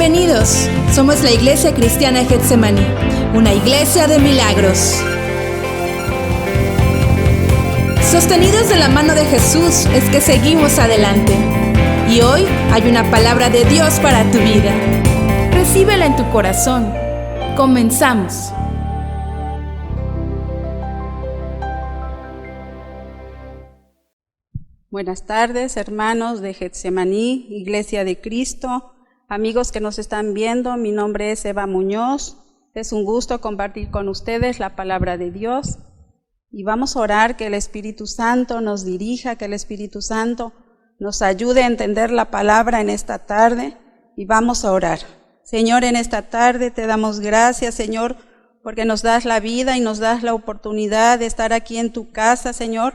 Bienvenidos, somos la Iglesia Cristiana Getsemaní, una iglesia de milagros. Sostenidos de la mano de Jesús es que seguimos adelante. Y hoy hay una palabra de Dios para tu vida. Recíbela en tu corazón. Comenzamos. Buenas tardes, hermanos de Getsemaní, Iglesia de Cristo, amigos que nos están viendo. Mi nombre es Eva Muñoz. Es un gusto compartir con ustedes la palabra de Dios. Y vamos a orar que el Espíritu Santo nos dirija, que el Espíritu Santo nos ayude a entender la palabra en esta tarde. Y vamos a orar. Señor, en esta tarde te damos gracias, Señor, porque nos das la vida y nos das la oportunidad de estar aquí en tu casa, Señor,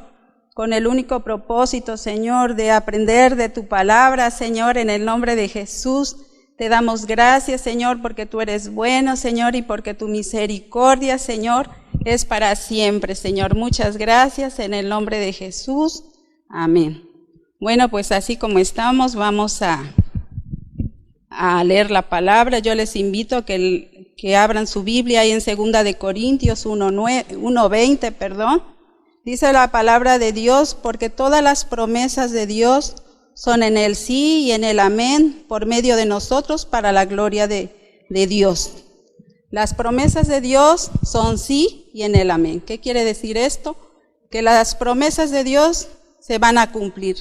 con el único propósito, Señor, de aprender de tu palabra, Señor, en el nombre de Jesús. Te damos gracias, Señor, porque tú eres bueno, Señor, y porque tu misericordia, Señor, es para siempre, Señor. Muchas gracias en el nombre de Jesús. Amén. Bueno, pues así como estamos, vamos a leer la palabra. Yo les invito a que abran su Biblia ahí en 2 de Corintios 1:20, Dice la palabra de Dios, porque todas las promesas de Dios son en el sí y en el amén por medio de nosotros para la gloria de Dios. Las promesas de Dios son sí y en el amén. ¿Qué quiere decir esto? Que las promesas de Dios se van a cumplir.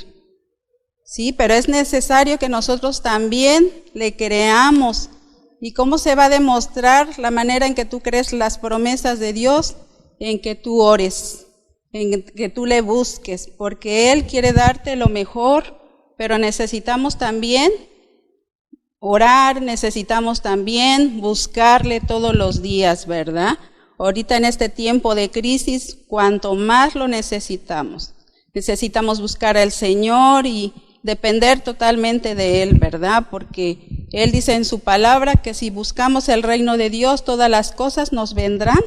Sí, pero es necesario que nosotros también le creamos. ¿Y cómo se va a demostrar la manera en que tú crees las promesas de Dios? En que tú ores, en que tú le busques, porque Él quiere darte lo mejor, pero necesitamos también orar, necesitamos también buscarle todos los días, ¿verdad? Ahorita en este tiempo de crisis, cuanto más lo necesitamos. Necesitamos buscar al Señor y depender totalmente de Él, ¿verdad? Porque Él dice en su palabra que si buscamos el reino de Dios, todas las cosas nos vendrán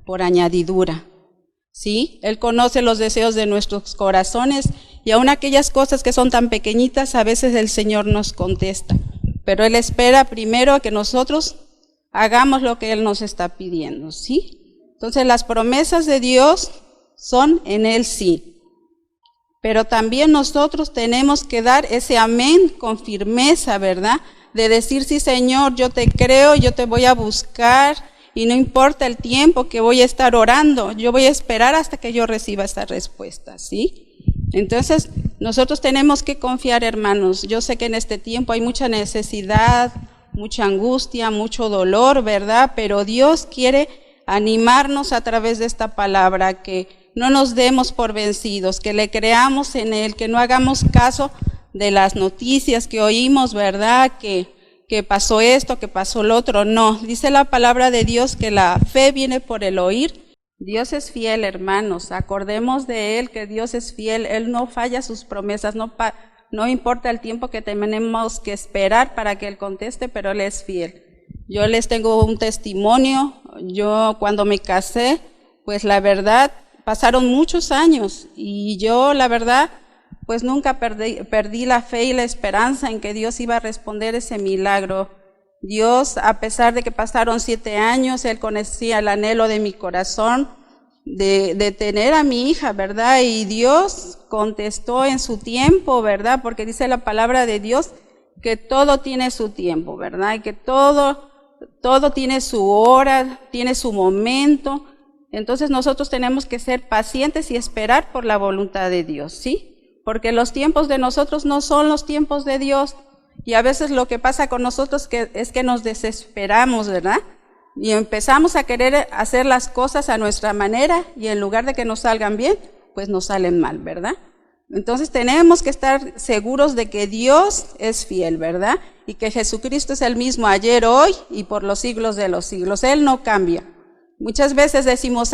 por añadidura. ¿Sí? Él conoce los deseos de nuestros corazones y aun aquellas cosas que son tan pequeñitas, a veces el Señor nos contesta. Pero Él espera primero que nosotros hagamos lo que Él nos está pidiendo, ¿sí? Entonces las promesas de Dios son en Él sí. Pero también nosotros tenemos que dar ese amén con firmeza, ¿verdad? De decir, sí, Señor, yo te creo, yo te voy a buscar. Y no importa el tiempo que voy a estar orando, yo voy a esperar hasta que yo reciba esta respuesta, ¿sí? Entonces, nosotros tenemos que confiar, hermanos. Yo sé que en este tiempo hay mucha necesidad, mucha angustia, mucho dolor, ¿verdad? Pero Dios quiere animarnos a través de esta palabra, que no nos demos por vencidos, que le creamos en Él, que no hagamos caso de las noticias que oímos, ¿verdad? Que pasó esto, que pasó lo otro. No, dice la palabra de Dios que la fe viene por el oír. Dios es fiel, hermanos. Acordemos de Él, que Dios es fiel. Él no falla sus promesas. No importa el tiempo que tenemos que esperar para que Él conteste, pero Él es fiel. Yo les tengo un testimonio. Yo cuando me casé, pues la verdad, pasaron muchos años y yo la verdad, pues nunca perdí la fe y la esperanza en que Dios iba a responder ese milagro. Dios, a pesar de que pasaron 7 años, Él conocía el anhelo de mi corazón de tener a mi hija, ¿verdad? Y Dios contestó en su tiempo, ¿verdad? Porque dice la palabra de Dios que todo tiene su tiempo, ¿verdad? Y que todo tiene su hora, tiene su momento. Entonces nosotros tenemos que ser pacientes y esperar por la voluntad de Dios, ¿sí? Porque los tiempos de nosotros no son los tiempos de Dios. Y a veces lo que pasa con nosotros es que nos desesperamos, ¿verdad? Y empezamos a querer hacer las cosas a nuestra manera y en lugar de que nos salgan bien, pues nos salen mal, ¿verdad? Entonces tenemos que estar seguros de que Dios es fiel, ¿verdad? Y que Jesucristo es el mismo ayer, hoy y por los siglos de los siglos. Él no cambia. Muchas veces decimos,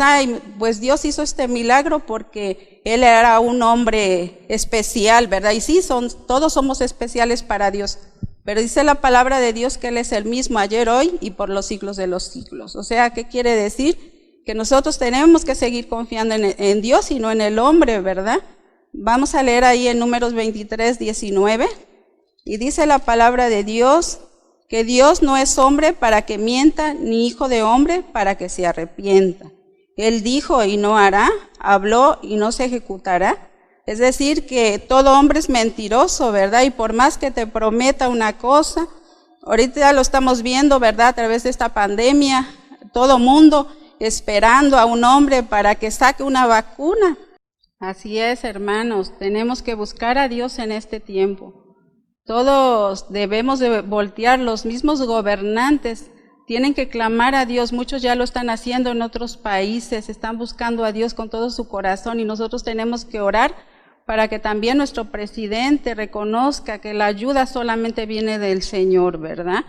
pues Dios hizo este milagro porque Él era un hombre especial, ¿verdad? Y sí, todos somos especiales para Dios. Pero dice la palabra de Dios que Él es el mismo ayer, hoy y por los siglos de los siglos. O sea, ¿qué quiere decir? Que nosotros tenemos que seguir confiando en Dios y no en el hombre, ¿verdad? Vamos a leer ahí en Números 23:19. Y dice la palabra de Dios que Dios no es hombre para que mienta, ni hijo de hombre para que se arrepienta. Él dijo y no hará, habló y no se ejecutará. Es decir, que todo hombre es mentiroso, ¿verdad? Y por más que te prometa una cosa, ahorita ya lo estamos viendo, ¿verdad? A través de esta pandemia, todo mundo esperando a un hombre para que saque una vacuna. Así es, hermanos, tenemos que buscar a Dios en este tiempo. Todos debemos de voltear, los mismos gobernantes tienen que clamar a Dios, muchos ya lo están haciendo en otros países, están buscando a Dios con todo su corazón y nosotros tenemos que orar para que también nuestro presidente reconozca que la ayuda solamente viene del Señor, ¿verdad?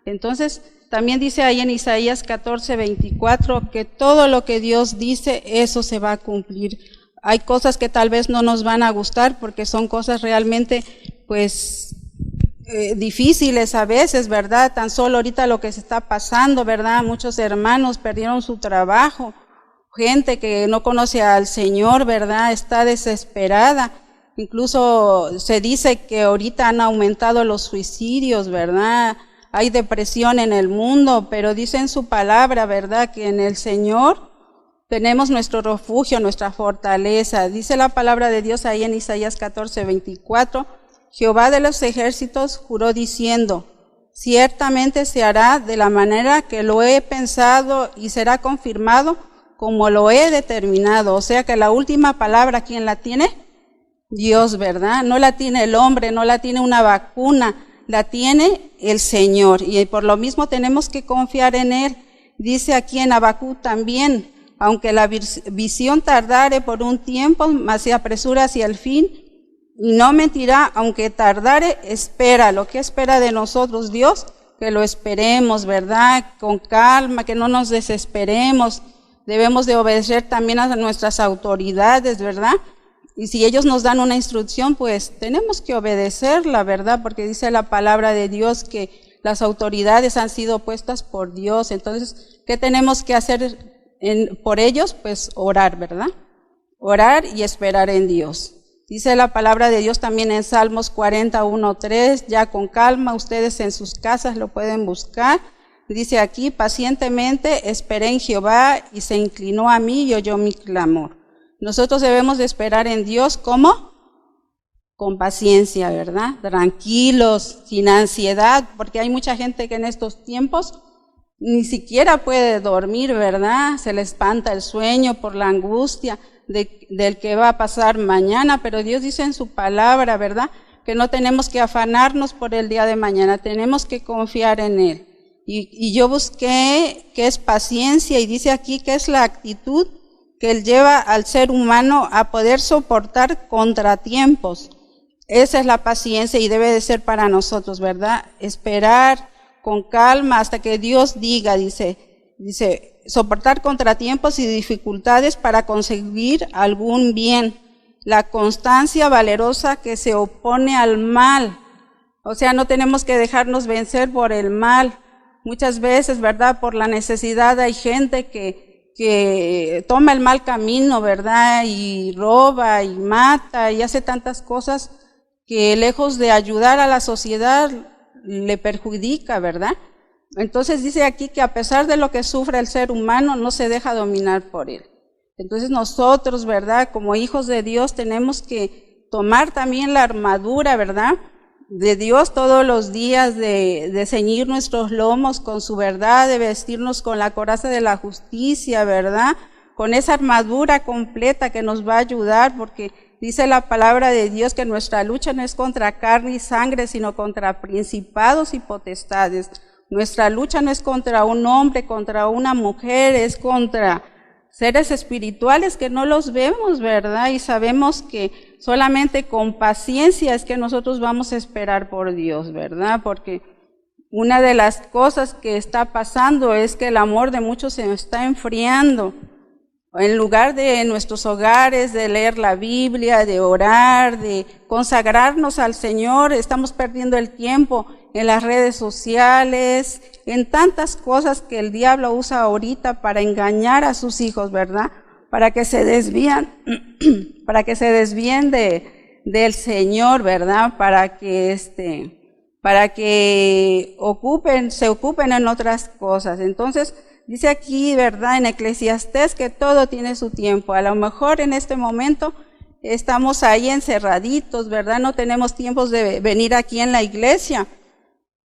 Entonces, también dice ahí en Isaías 14:24 que todo lo que Dios dice, eso se va a cumplir. Hay cosas que tal vez no nos van a gustar porque son cosas realmente, pues, difíciles a veces, ¿verdad? Tan solo ahorita lo que se está pasando, ¿verdad? Muchos hermanos perdieron su trabajo, gente que no conoce al Señor, ¿verdad? Está desesperada. Incluso se dice que ahorita han aumentado los suicidios, ¿verdad? Hay depresión en el mundo, pero dice en su palabra, ¿verdad? Que en el Señor tenemos nuestro refugio, nuestra fortaleza. Dice la palabra de Dios ahí en Isaías 14:24, Jehová de los ejércitos juró diciendo, ciertamente se hará de la manera que lo he pensado y será confirmado como lo he determinado. O sea que la última palabra, ¿quién la tiene? Dios, ¿verdad? No la tiene el hombre, no la tiene una vacuna, la tiene el Señor. Y por lo mismo tenemos que confiar en Él. Dice aquí en Habacuc también, aunque la visión tardare por un tiempo, mas se apresura hacia el fin, y no mentirá, aunque tardare, espera. ¿Lo que espera de nosotros Dios? Que lo esperemos, ¿verdad? Con calma, que no nos desesperemos. Debemos de obedecer también a nuestras autoridades, ¿verdad? Y si ellos nos dan una instrucción, pues tenemos que obedecerla, ¿verdad? Porque dice la palabra de Dios que las autoridades han sido puestas por Dios. Entonces, ¿qué tenemos que hacer por ellos? Pues orar, ¿verdad? Orar y esperar en Dios. Dice la palabra de Dios también en Salmos 41:3, ya con calma, ustedes en sus casas lo pueden buscar. Dice aquí, pacientemente esperé en Jehová y se inclinó a mí y oyó mi clamor. Nosotros debemos de esperar en Dios, ¿cómo? Con paciencia, ¿verdad? Tranquilos, sin ansiedad, porque hay mucha gente que en estos tiempos ni siquiera puede dormir, ¿verdad? Se le espanta el sueño por la angustia del que va a pasar mañana, pero Dios dice en su palabra, ¿verdad? Que no tenemos que afanarnos por el día de mañana, tenemos que confiar en Él. Y yo busqué qué es paciencia y dice aquí que es la actitud que Él lleva al ser humano a poder soportar contratiempos. Esa es la paciencia y debe de ser para nosotros, ¿verdad? Esperar con calma hasta que Dios diga, dice, soportar contratiempos y dificultades para conseguir algún bien. La constancia valerosa que se opone al mal. O sea, no tenemos que dejarnos vencer por el mal. Muchas veces, ¿verdad? Por la necesidad hay gente que toma el mal camino, ¿verdad? Y roba y mata y hace tantas cosas que lejos de ayudar a la sociedad le perjudica, ¿verdad? Entonces dice aquí que a pesar de lo que sufre el ser humano, no se deja dominar por él. Entonces nosotros, ¿verdad? Como hijos de Dios tenemos que tomar también la armadura, ¿verdad? De Dios todos los días, de ceñir nuestros lomos con su verdad, de vestirnos con la coraza de la justicia, ¿verdad? Con esa armadura completa que nos va a ayudar, porque dice la palabra de Dios que nuestra lucha no es contra carne y sangre, sino contra principados y potestades. Nuestra lucha no es contra un hombre, contra una mujer, es contra seres espirituales que no los vemos, ¿verdad? Y sabemos que solamente con paciencia es que nosotros vamos a esperar por Dios, ¿verdad? Porque una de las cosas que está pasando es que el amor de muchos se está enfriando. En lugar de nuestros hogares, de leer la Biblia, de orar, de consagrarnos al Señor, estamos perdiendo el tiempo en las redes sociales, en tantas cosas que el diablo usa ahorita para engañar a sus hijos, ¿verdad? Para que se desvíen del Señor, ¿verdad? Para que para que se ocupen en otras cosas. Entonces, dice aquí, ¿verdad?, en Eclesiastés, que todo tiene su tiempo. A lo mejor en este momento estamos ahí encerraditos, ¿verdad? No tenemos tiempos de venir aquí en la iglesia,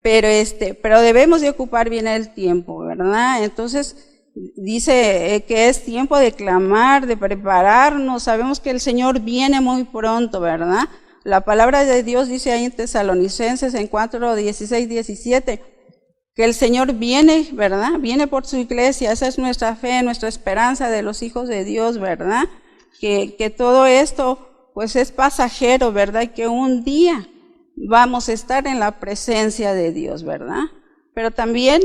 pero debemos de ocupar bien el tiempo, ¿verdad? Entonces, dice que es tiempo de clamar, de prepararnos. Sabemos que el Señor viene muy pronto, ¿verdad? La palabra de Dios dice ahí en Tesalonicenses, en 4, 16, 17, que el Señor viene, ¿verdad? Viene por su iglesia. Esa es nuestra fe, nuestra esperanza de los hijos de Dios, ¿verdad? Que todo esto, pues, es pasajero, ¿verdad? Y que un día vamos a estar en la presencia de Dios, ¿verdad? Pero también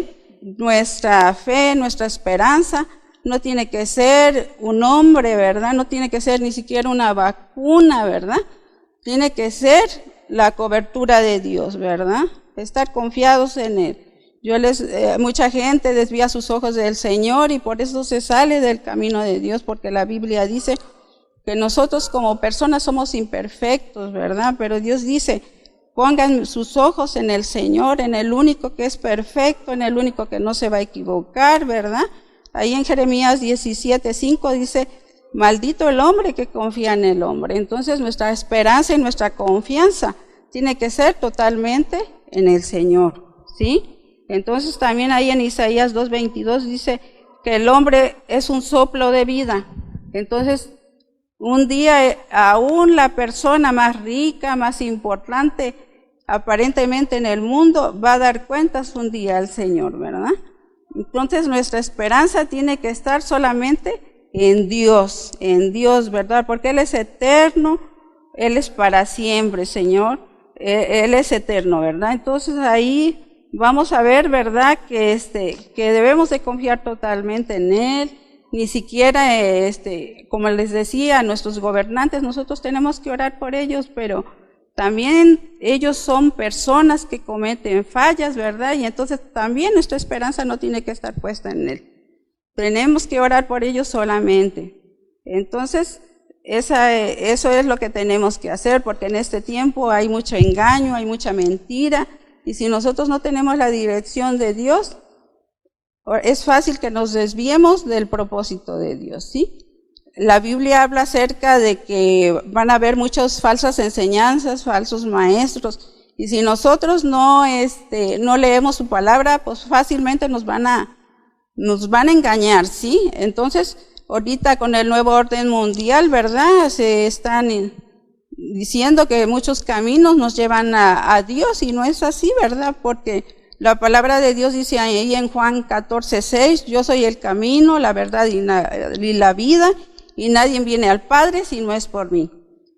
nuestra fe, nuestra esperanza, no tiene que ser un hombre, ¿verdad? No tiene que ser ni siquiera una vacuna, ¿verdad? Tiene que ser la cobertura de Dios, ¿verdad? Estar confiados en Él. Mucha gente desvía sus ojos del Señor y por eso se sale del camino de Dios, porque la Biblia dice que nosotros como personas somos imperfectos, ¿verdad? Pero Dios dice, pongan sus ojos en el Señor, en el único que es perfecto, en el único que no se va a equivocar, ¿verdad? Ahí en Jeremías 17:5 dice, maldito el hombre que confía en el hombre. Entonces nuestra esperanza y nuestra confianza tiene que ser totalmente en el Señor, ¿sí? Entonces también ahí en Isaías 2:22 dice que el hombre es un soplo de vida. Entonces, un día aún la persona más rica, más importante, aparentemente en el mundo, va a dar cuentas un día al Señor, ¿verdad? Entonces nuestra esperanza tiene que estar solamente en Dios, ¿verdad? Porque Él es eterno, Él es para siempre, Señor, Él es eterno, ¿verdad? Entonces ahí vamos a ver, ¿verdad?, que debemos de confiar totalmente en Él. Ni siquiera, como les decía, a nuestros gobernantes, nosotros tenemos que orar por ellos, pero también ellos son personas que cometen fallas, ¿verdad? Y entonces también nuestra esperanza no tiene que estar puesta en Él. Tenemos que orar por ellos solamente. Entonces, eso es lo que tenemos que hacer, porque en este tiempo hay mucho engaño, hay mucha mentira, y si nosotros no tenemos la dirección de Dios, es fácil que nos desviemos del propósito de Dios, ¿sí? La Biblia habla acerca de que van a haber muchas falsas enseñanzas, falsos maestros, y si nosotros no leemos su palabra, pues fácilmente nos van a engañar, ¿sí? Entonces, ahorita con el nuevo orden mundial, ¿verdad?, se están diciendo que muchos caminos nos llevan a Dios, y no es así, ¿verdad? Porque la palabra de Dios dice ahí en Juan 14:6, yo soy el camino, la verdad y la vida, y nadie viene al Padre si no es por mí.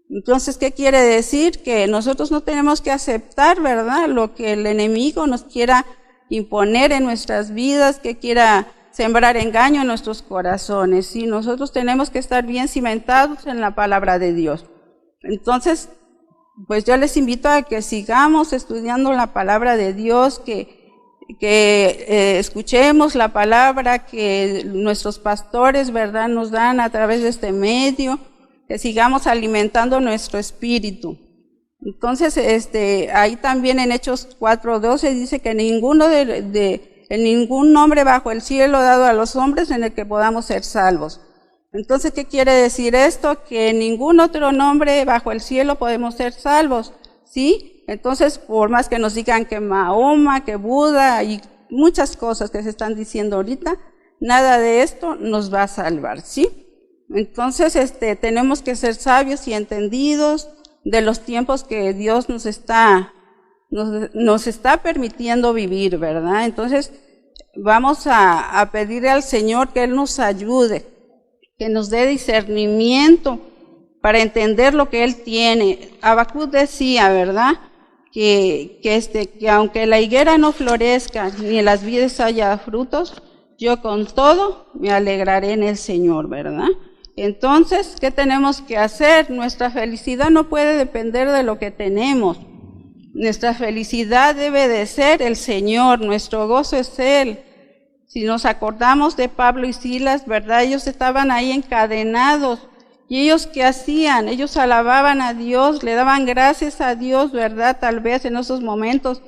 Entonces, ¿qué quiere decir? Que nosotros no tenemos que aceptar, ¿verdad?, lo que el enemigo nos quiera imponer en nuestras vidas, que quiera sembrar engaño en nuestros corazones, ¿sí? Nosotros tenemos que estar bien cimentados en la palabra de Dios. Entonces, pues yo les invito a que sigamos estudiando la palabra de Dios, que escuchemos la palabra que nuestros pastores, ¿verdad?, nos dan a través de este medio, que sigamos alimentando nuestro espíritu. Entonces, ahí también en Hechos 4:12 dice que en ningún nombre bajo el cielo dado a los hombres en el que podamos ser salvos. Entonces, ¿qué quiere decir esto? Que en ningún otro nombre bajo el cielo podemos ser salvos, ¿sí? Entonces, por más que nos digan que Mahoma, que Buda y muchas cosas que se están diciendo ahorita, nada de esto nos va a salvar, ¿sí? Entonces, tenemos que ser sabios y entendidos de los tiempos que Dios nos está permitiendo vivir, ¿verdad? Entonces, vamos a pedirle al Señor que Él nos ayude, que nos dé discernimiento para entender lo que Él tiene. Habacuc decía, ¿verdad?, que aunque la higuera no florezca, ni en las vides haya frutos, yo con todo me alegraré en el Señor, ¿verdad? Entonces, ¿qué tenemos que hacer? Nuestra felicidad no puede depender de lo que tenemos. Nuestra felicidad debe de ser el Señor, nuestro gozo es Él. Si nos acordamos de Pablo y Silas, ¿verdad?, ellos estaban ahí encadenados. ¿Y ellos qué hacían? Ellos alababan a Dios, le daban gracias a Dios, ¿verdad? Tal vez en esos momentos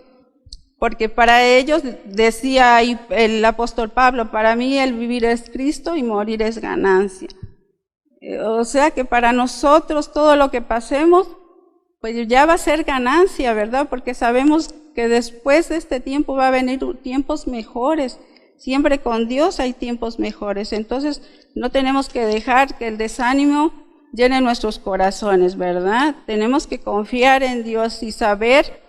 porque para ellos, decía ahí el apóstol Pablo, para mí el vivir es Cristo y morir es ganancia. O sea que para nosotros todo lo que pasemos, pues ya va a ser ganancia, ¿verdad? Porque sabemos que después de este tiempo va a venir tiempos mejores. Siempre con Dios hay tiempos mejores. Entonces no tenemos que dejar que el desánimo llene nuestros corazones, ¿verdad? Tenemos que confiar en Dios y saber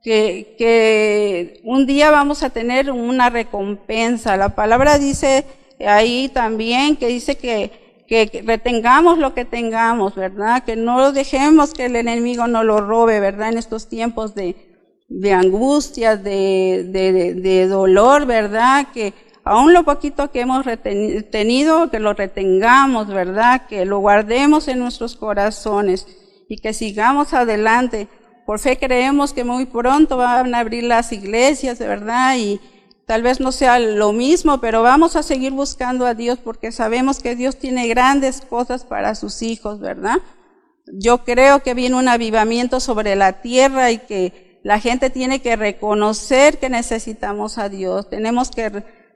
que un día vamos a tener una recompensa. La palabra dice ahí también que dice que retengamos lo que tengamos, ¿verdad? Que no dejemos que el enemigo nos lo robe, ¿verdad? En estos tiempos de angustia, de dolor, ¿verdad? Que aún lo poquito que hemos tenido, que lo retengamos, ¿verdad? Que lo guardemos en nuestros corazones y que sigamos adelante. Por fe creemos que muy pronto van a abrir las iglesias, ¿verdad? Y tal vez no sea lo mismo, pero vamos a seguir buscando a Dios porque sabemos que Dios tiene grandes cosas para sus hijos, ¿verdad? Yo creo que viene un avivamiento sobre la tierra y que la gente tiene que reconocer que necesitamos a Dios.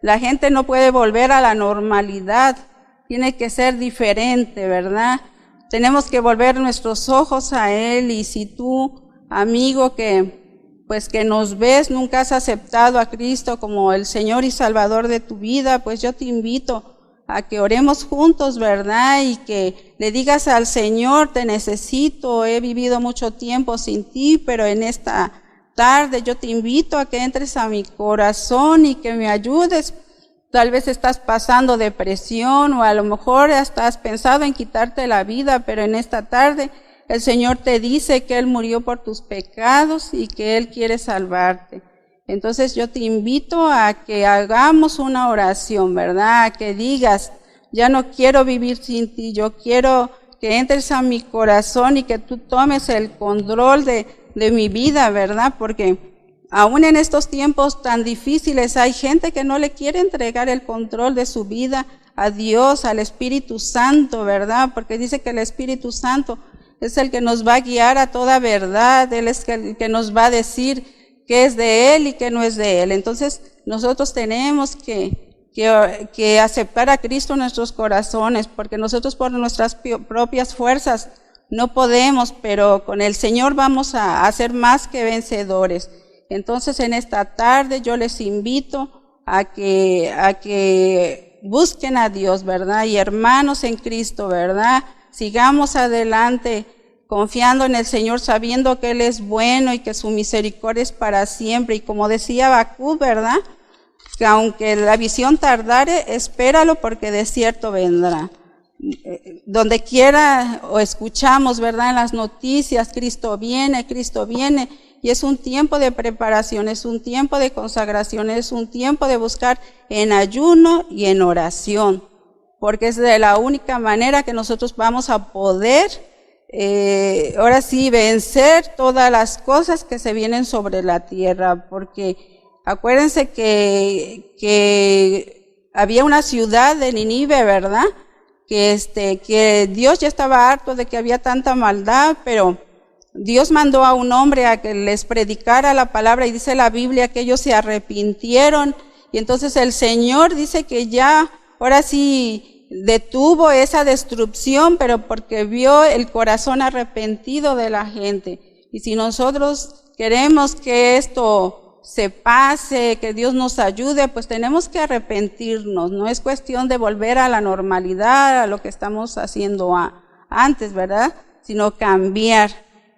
La gente no puede volver a la normalidad, tiene que ser diferente, ¿verdad? Tenemos que volver nuestros ojos a Él. Y si tú, amigo, que nos ves, nunca has aceptado a Cristo como el Señor y Salvador de tu vida, pues yo te invito a que oremos juntos, ¿verdad? Y que le digas al Señor, te necesito, he vivido mucho tiempo sin ti, pero en esta tarde yo te invito a que entres a mi corazón y que me ayudes. Tal vez estás pasando depresión o a lo mejor hasta has pensado en quitarte la vida, pero en esta tarde el Señor te dice que Él murió por tus pecados y que Él quiere salvarte. Entonces yo te invito a que hagamos una oración, ¿verdad? A que digas, ya no quiero vivir sin ti, yo quiero que entres a mi corazón y que tú tomes el control de mi vida, ¿verdad? Porque aún en estos tiempos tan difíciles hay gente que no le quiere entregar el control de su vida a Dios, al Espíritu Santo, ¿verdad? Porque dice que el Espíritu Santo es el que nos va a guiar a toda verdad, Él es el que nos va a decir qué es de Él y qué no es de Él. Entonces nosotros tenemos que aceptar a Cristo en nuestros corazones, porque nosotros por nuestras propias fuerzas no podemos, pero con el Señor vamos a ser más que vencedores. Entonces en esta tarde yo les invito a que busquen a Dios, ¿verdad? Y hermanos en Cristo, ¿verdad? Sigamos adelante confiando en el Señor, sabiendo que Él es bueno y que su misericordia es para siempre. Y como decía Habacuc, ¿verdad? Que aunque la visión tardare, espéralo porque de cierto vendrá. Donde quiera o escuchamos, ¿verdad? En las noticias, Cristo viene, y es un tiempo de preparación, es un tiempo de consagración, es un tiempo de buscar en ayuno y en oración, porque es de la única manera que nosotros vamos a poder, ahora sí, vencer todas las cosas que se vienen sobre la tierra, porque acuérdense que había una ciudad de Nínive, ¿verdad? Que Dios ya estaba harto de que había tanta maldad, pero Dios mandó a un hombre a que les predicara la palabra y dice la Biblia que ellos se arrepintieron y entonces el Señor dice que ya, ahora sí, detuvo esa destrucción, pero porque vio el corazón arrepentido de la gente. Y si nosotros queremos que esto se pase, que Dios nos ayude, pues tenemos que arrepentirnos. No es cuestión de volver a la normalidad, a lo que estamos haciendo antes, ¿verdad? Sino cambiar.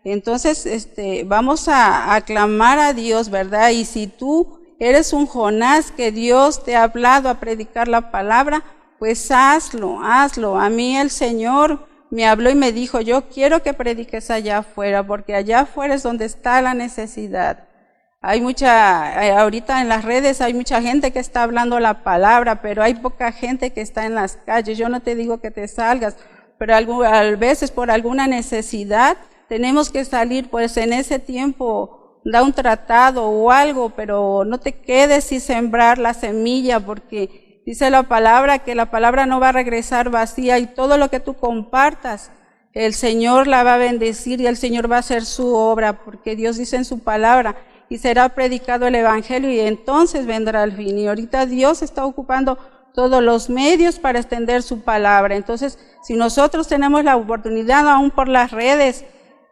Entonces, vamos a clamar a Dios, ¿verdad? Y si tú eres un Jonás que Dios te ha hablado a predicar la palabra, pues hazlo. A mí el Señor me habló y me dijo, yo quiero que prediques allá afuera, porque allá afuera es donde está la necesidad. Ahorita en las redes hay mucha gente que está hablando la palabra, pero hay poca gente que está en las calles. Yo no te digo que te salgas, pero a veces por alguna necesidad tenemos que salir, pues en ese tiempo da un tratado o algo, pero no te quedes sin sembrar la semilla, porque dice la palabra que la palabra no va a regresar vacía y todo lo que tú compartas, el Señor la va a bendecir y el Señor va a hacer su obra, porque Dios dice en su palabra y será predicado el Evangelio y entonces vendrá el fin. Y ahorita Dios está ocupando todos los medios para extender su palabra. Entonces, si nosotros tenemos la oportunidad, aún por las redes,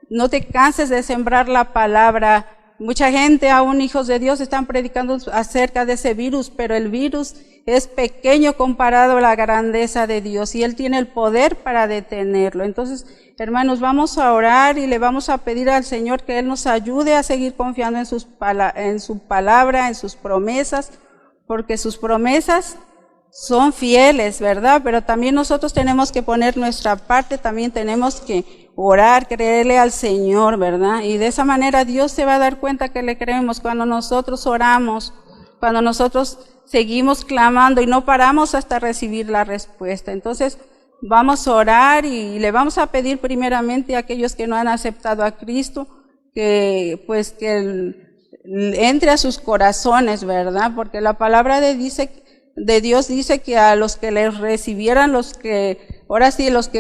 no te canses de sembrar la palabra. Mucha gente, aún hijos de Dios, están predicando acerca de ese virus, pero el virus es pequeño comparado a la grandeza de Dios y Él tiene el poder para detenerlo. Entonces, hermanos, vamos a orar y le vamos a pedir al Señor que Él nos ayude a seguir confiando en su palabra, en sus promesas, porque sus promesas son fieles, ¿verdad? Pero también nosotros tenemos que poner nuestra parte, también tenemos que orar, creerle al Señor, ¿verdad? Y de esa manera Dios se va a dar cuenta que le creemos cuando nosotros oramos, cuando nosotros seguimos clamando y no paramos hasta recibir la respuesta. Entonces, vamos a orar y le vamos a pedir primeramente a aquellos que no han aceptado a Cristo, que entre a sus corazones, ¿verdad? Porque la palabra de Dios dice que a los que les recibieran, los que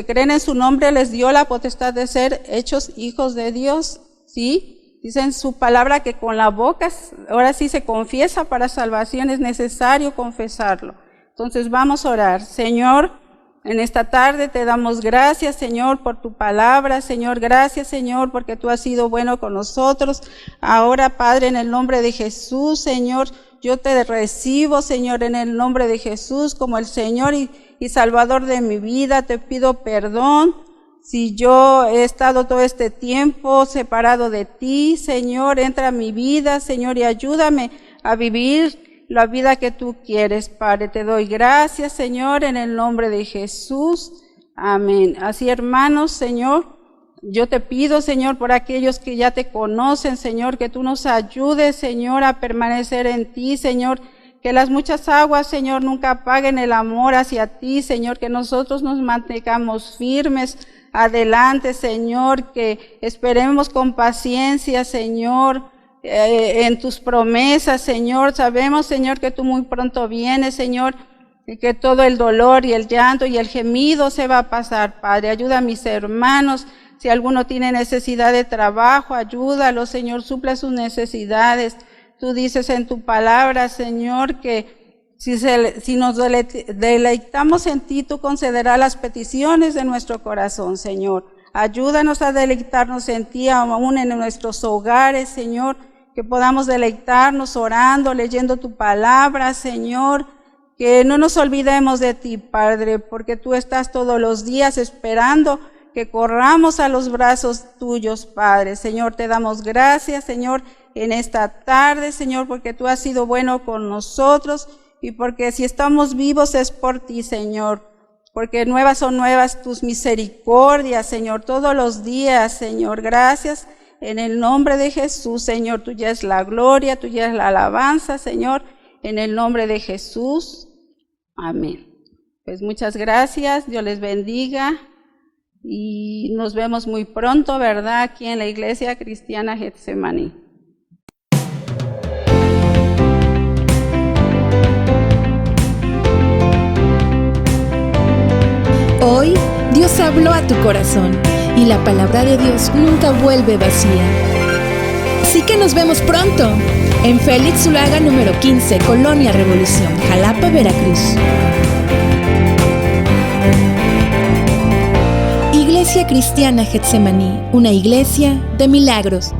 creen en su nombre, les dio la potestad de ser hechos hijos de Dios, ¿sí? Dice en su palabra que con la boca, ahora sí se confiesa para salvación, es necesario confesarlo. Entonces vamos a orar. Señor, en esta tarde te damos gracias, Señor, por tu palabra. Señor, gracias, Señor, porque tú has sido bueno con nosotros. Ahora, Padre, en el nombre de Jesús, Señor, yo te recibo, Señor, en el nombre de Jesús, como el Señor y Salvador de mi vida. Te pido perdón si yo he estado todo este tiempo separado de ti. Señor, entra a mi vida, Señor, y ayúdame a vivir la vida que tú quieres, Padre. Te doy gracias, Señor, en el nombre de Jesús. Amén. Así, hermanos, Señor, yo te pido, Señor, por aquellos que ya te conocen, Señor, que tú nos ayudes, Señor, a permanecer en ti, Señor, que las muchas aguas, Señor, nunca apaguen el amor hacia ti, Señor, que nosotros nos mantengamos firmes adelante, Señor, que esperemos con paciencia, Señor, en tus promesas, Señor. Sabemos, Señor, que tú muy pronto vienes, Señor, y que todo el dolor y el llanto y el gemido se va a pasar, Padre. Ayuda a mis hermanos. Si alguno tiene necesidad de trabajo, ayúdalo, Señor, suple sus necesidades. Tú dices en tu palabra, Señor, que si nos deleitamos en ti, tú concederás las peticiones de nuestro corazón, Señor. Ayúdanos a deleitarnos en ti, aún en nuestros hogares, Señor, que podamos deleitarnos orando, leyendo tu palabra, Señor, que no nos olvidemos de ti, Padre, porque tú estás todos los días esperando que corramos a los brazos tuyos, Padre. Señor, te damos gracias, Señor, en esta tarde, Señor, porque tú has sido bueno con nosotros y porque si estamos vivos es por ti, Señor, porque nuevas son nuevas tus misericordias, Señor, todos los días, Señor. Gracias en el nombre de Jesús, Señor. Tuya es la gloria, tuya es la alabanza, Señor, en el nombre de Jesús. Amén. Pues muchas gracias, Dios les bendiga. Y nos vemos muy pronto, ¿verdad? Aquí en la Iglesia Cristiana Getsemaní. Hoy Dios habló a tu corazón y la palabra de Dios nunca vuelve vacía. Así que nos vemos pronto en Félix Zulaga número 15, Colonia Revolución, Jalapa, Veracruz. Iglesia Cristiana Getsemaní, una iglesia de milagros.